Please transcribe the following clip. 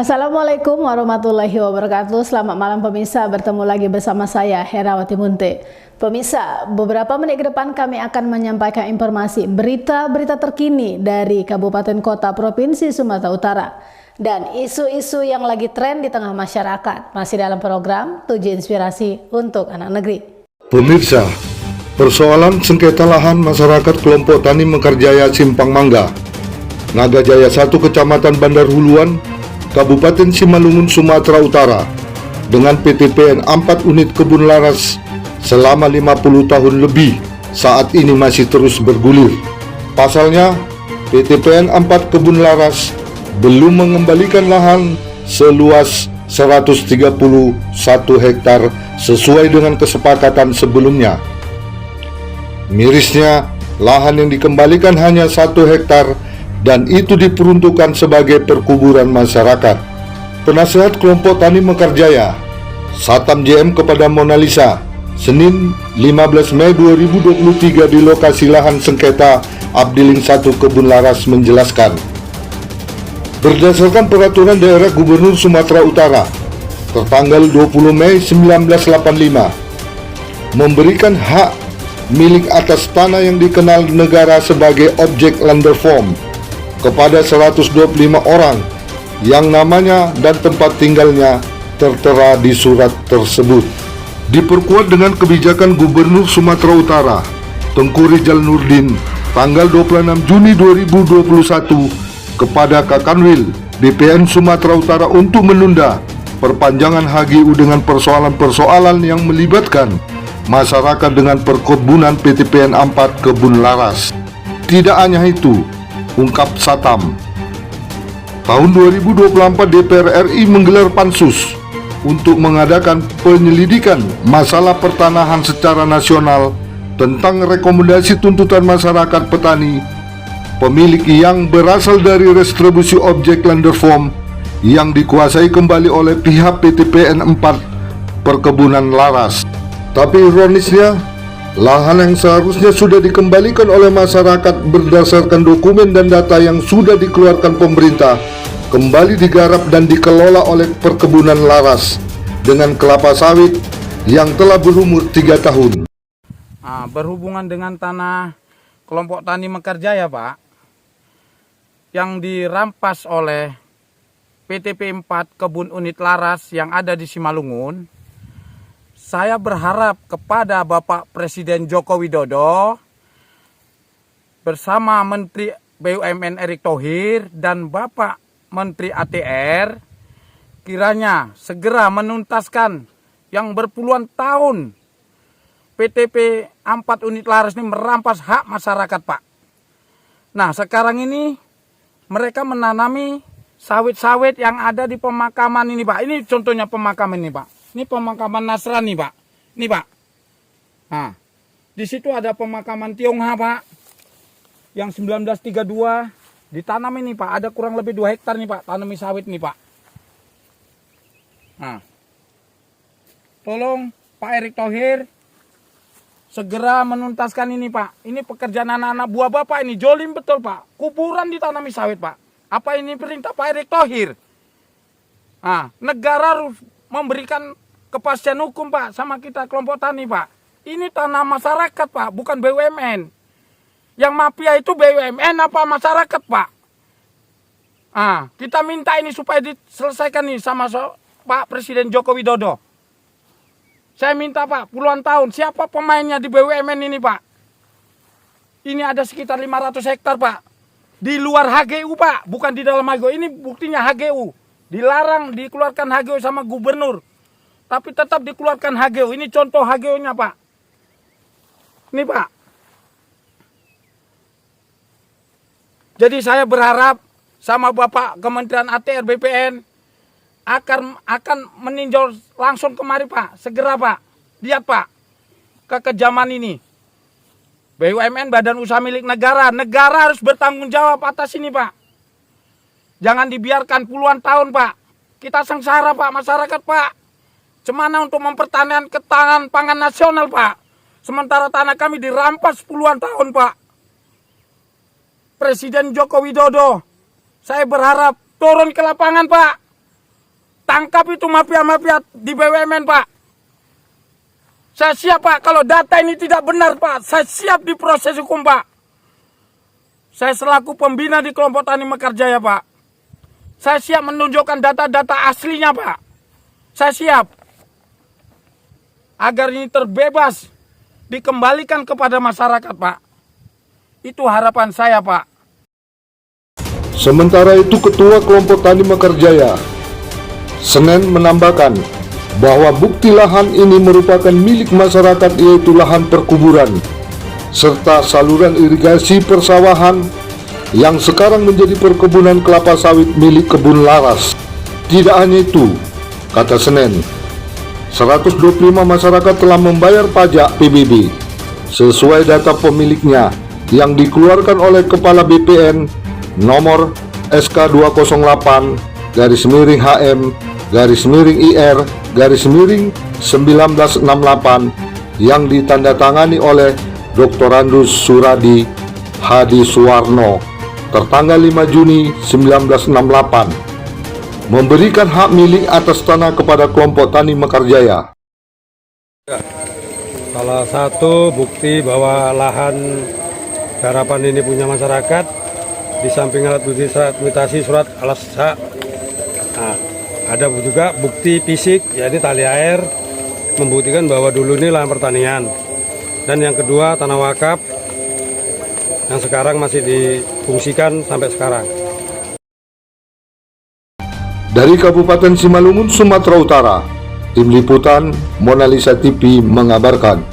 Assalamualaikum warahmatullahi wabarakatuh. Selamat malam pemirsa, bertemu lagi bersama saya Herawati Munte. Pemirsa, beberapa menit ke depan kami akan menyampaikan informasi berita-berita terkini dari Kabupaten Kota Provinsi Sumatera Utara dan isu-isu yang lagi tren di tengah masyarakat. Masih dalam program Tujuh Inspirasi untuk Anak Negeri. Pemirsa, persoalan sengketa lahan masyarakat kelompok Tani Mekarjaya Simpang Mangga, Nagajaya 1 Kecamatan Bandar Huluan, Kabupaten Simalungun, Sumatera Utara, dengan PTPN 4 unit kebun laras selama 50 tahun lebih, saat ini masih terus bergulir. Pasalnya, PTPN 4 kebun laras belum mengembalikan lahan seluas 131 hektar sesuai dengan kesepakatan sebelumnya. Mirisnya, lahan yang dikembalikan hanya 1 hektar dan itu diperuntukkan sebagai perkuburan masyarakat. Penasehat kelompok Tani Mekarjaya, Satam JM kepada Mona Lisa, Senin 15 Mei 2023 di lokasi lahan sengketa Abdiling 1 Kebun Laras menjelaskan, berdasarkan peraturan daerah Gubernur Sumatera Utara tertanggal 20 Mei 1985, memberikan hak milik atas tanah yang dikenal negara sebagai objek landform kepada 125 orang yang namanya dan tempat tinggalnya tertera di surat tersebut. Diperkuat dengan kebijakan Gubernur Sumatera Utara Tengku Rizal Nurdin tanggal 26 Juni 2021 kepada Kakanwil BPN Sumatera Utara untuk menunda perpanjangan HGU dengan persoalan-persoalan yang melibatkan masyarakat dengan perkebunan PTPN 4 Kebun Laras. Tidak hanya itu, ungkap Satam, tahun 2024 DPR RI menggelar pansus untuk mengadakan penyelidikan masalah pertanahan secara nasional tentang rekomendasi tuntutan masyarakat petani pemilik yang berasal dari restribusi objek landform yang dikuasai kembali oleh pihak PTPN 4 Perkebunan Laras. Tapi ironisnya, lahan yang seharusnya sudah dikembalikan oleh masyarakat berdasarkan dokumen dan data yang sudah dikeluarkan pemerintah kembali digarap dan dikelola oleh Perkebunan Laras dengan kelapa sawit yang telah berumur 3 tahun. Berhubungan dengan tanah kelompok Tani Mekarjaya, Pak, yang dirampas oleh PTP 4 Kebun Unit Laras yang ada di Simalungun, saya berharap kepada Bapak Presiden Joko Widodo bersama Menteri BUMN Erick Thohir dan Bapak Menteri ATR kiranya segera menuntaskan yang berpuluhan tahun PTP 4 unit laras ini merampas hak masyarakat, Pak. Nah, sekarang ini mereka menanami sawit-sawit yang ada di pemakaman ini, Pak. Ini contohnya pemakaman ini, Pak. Ini pemakaman Nasrani, Pak. Ini, Pak. Nah, di situ ada pemakaman Tionghoa, Pak. Yang 1932 ditanam ini, Pak. Ada kurang lebih 2 hektar nih, Pak. Tanami sawit nih, Pak. Nah, tolong Pak Erick Thohir segera menuntaskan ini, Pak. Ini pekerjaan anak-anak buah Bapak ini. Jolim betul, Pak. Kuburan ditanami sawit, Pak. Apa ini perintah Pak Erick Thohir? Nah, negara harus memberikan kepastian hukum, Pak, sama kita kelompok tani, Pak. Ini tanah masyarakat, Pak, bukan BUMN. Yang mafia itu BUMN apa masyarakat, Pak? Kita minta ini supaya diselesaikan nih sama Pak Presiden Joko Widodo. Saya minta, Pak, puluhan tahun, siapa pemainnya di BUMN ini, Pak? Ini ada sekitar 500 hektar, Pak. Di luar HGU, Pak, bukan di dalam HGU. Ini buktinya HGU. Dilarang dikeluarkan HGU sama gubernur. Tapi tetap dikeluarkan HGU. Ini contoh HGU-nya, Pak. Ini, Pak. Jadi saya berharap sama Bapak Kementerian ATR BPN akan meninjau langsung kemari, Pak. Segera, Pak. Lihat, Pak. Kekejaman ini. BUMN Badan Usaha Milik Negara. Negara harus bertanggung jawab atas ini, Pak. Jangan dibiarkan puluhan tahun, Pak. Kita sengsara, Pak, masyarakat, Pak. Cemana untuk mempertahankan ketahanan pangan nasional, Pak. Sementara tanah kami dirampas puluhan tahun, Pak. Presiden Joko Widodo, saya berharap turun ke lapangan, Pak. tangkap itu mafia-mafia di BUMN, Pak. Saya siap, Pak. Kalau data ini tidak benar, Pak, saya siap diproses hukum, Pak. Saya selaku pembina di kelompok Tani Mekarjaya, Pak. Saya siap menunjukkan data-data aslinya, Pak. Saya siap. Agar ini terbebas, dikembalikan kepada masyarakat, Pak. Itu harapan saya, Pak. Sementara itu Ketua Kelompok Tani Mekarjaya Senin menambahkan bahwa bukti lahan ini merupakan milik masyarakat, yaitu lahan perkuburan serta saluran irigasi persawahan yang sekarang menjadi perkebunan kelapa sawit milik Kebun Laras. Tidak hanya itu, kata Senin, 125 masyarakat telah membayar pajak PBB sesuai data pemiliknya yang dikeluarkan oleh Kepala BPN nomor SK208-HM-IR-1968 yang ditandatangani oleh Dr. Andus Suradi Hadi Suwarno tertanggal 5 Juni 1968 memberikan hak milik atas tanah kepada kelompok Tani Mekarjaya. Salah satu bukti bahwa lahan garapan ini punya masyarakat, di samping alat bukti mutasi surat alas hak, ada juga bukti fisik, yaitu tali air, membuktikan bahwa dulu ini lahan pertanian. Dan yang kedua, tanah wakaf yang sekarang masih difungsikan sampai sekarang. Dari Kabupaten Simalungun, Sumatera Utara, Tim Liputan Monalisa TV mengabarkan.